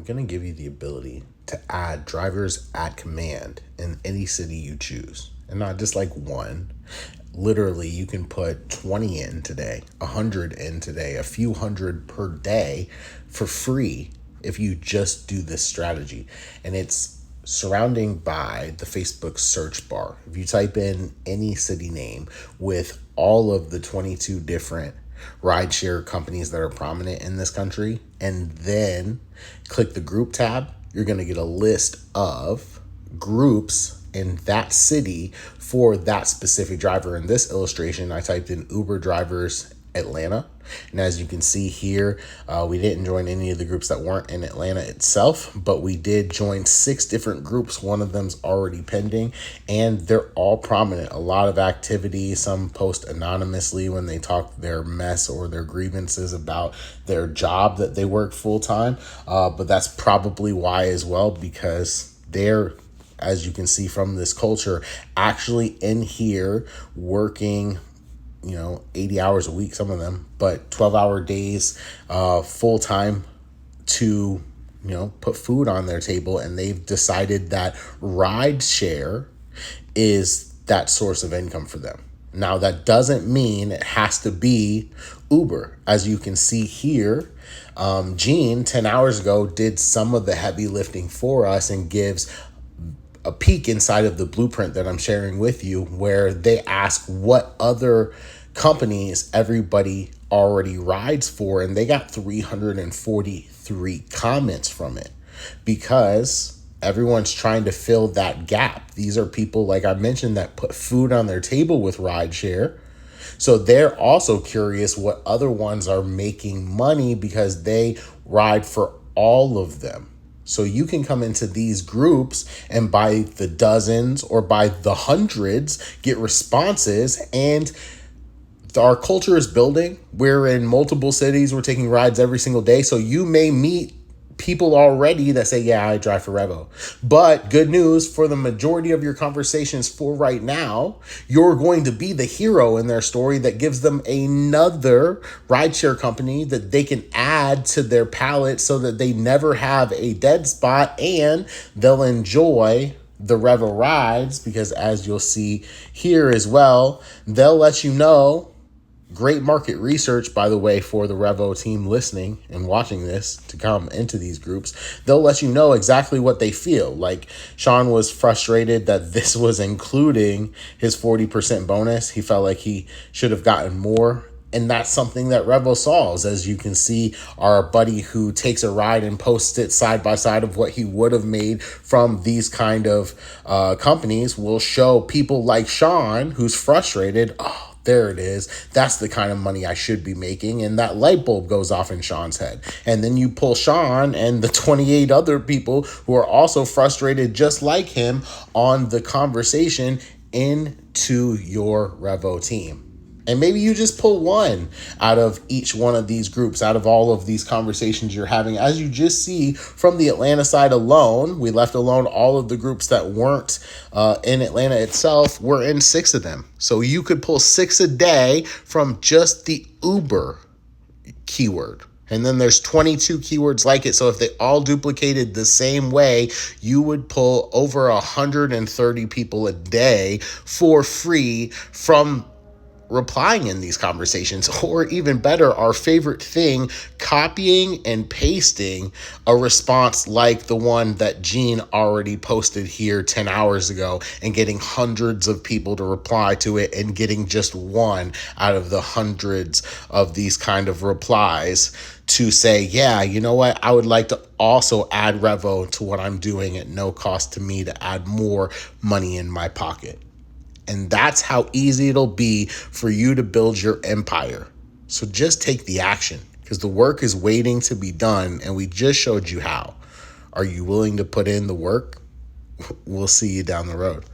I'm going to give you the ability to add drivers at command in any city you choose. And not just like one. Literally, you can put 20 in today, 100 in today, a few hundred per day for free if you just do this strategy. And it's surrounding by the Facebook search bar. If you type in any city name with all of the 22 different rideshare companies that are prominent in this country, and then click the group tab, you're going to get a list of groups in that city for that specific driver. In this illustration, I typed in Uber Drivers Atlanta. And as you can see here, we didn't join any of the groups that weren't in Atlanta itself, but we did join 6 different groups. One of them's already pending, and they're all prominent. A lot of activity. Some post anonymously when they talk their mess or their grievances about their job that they work full time. But that's probably why as well, because they're, as you can see from this culture, actually in here working 80 hours a week, some of them, but 12-hour days, full time to, put food on their table. And they've decided that rideshare is that source of income for them. Now, that doesn't mean it has to be Uber. As you can see here, Gene 10 hours ago did some of the heavy lifting for us and gives a peek inside of the blueprint that I'm sharing with you, where they ask what other companies everybody already rides for, and they got 343 comments from it, because everyone's trying to fill that gap. These are people, like I mentioned, that put food on their table with rideshare. So they're also curious what other ones are making money, because they ride for all of them. So you can come into these groups and by the dozens or by the hundreds get responses. And our culture is building. We're in multiple cities. We're taking rides every single day. So you may meet people already that say, yeah, I drive for Revo. But good news, for the majority of your conversations for right now, you're going to be the hero in their story that gives them another rideshare company that they can add to their palette so that they never have a dead spot, and they'll enjoy the Revo rides, because as you'll see here as well, they'll let you know. Great market research, by the way, for the Revo team listening and watching this to come into these groups. They'll let you know exactly what they feel. Like Sean was frustrated that this was including his 40% bonus. He felt like he should have gotten more. And that's something that Revo solves. As you can see, our buddy who takes a ride and posts it side by side of what he would have made from these kind of companies will show people like Sean, who's frustrated. Oh, there it is. That's the kind of money I should be making. And that light bulb goes off in Sean's head. And then you pull Sean and the 28 other people who are also frustrated just like him on the conversation into your Revo team. And maybe you just pull one out of each one of these groups, out of all of these conversations you're having. As you just see from the Atlanta side alone, we left alone all of the groups that weren't in Atlanta itself. We're in 6 of them. So you could pull 6 a day from just the Uber keyword. And then there's 22 keywords like it. So if they all duplicated the same way, you would pull over 130 people a day for free from replying in these conversations. Or even better, our favorite thing, copying and pasting a response like the one that Gene already posted here 10 hours ago and getting hundreds of people to reply to it, and getting just one out of the hundreds of these kind of replies to say, yeah, you know what? I would like to also add Revo to what I'm doing at no cost to me to add more money in my pocket. And that's how easy it'll be for you to build your empire. So just take the action, because the work is waiting to be done, and we just showed you how. Are you willing to put in the work? We'll see you down the road.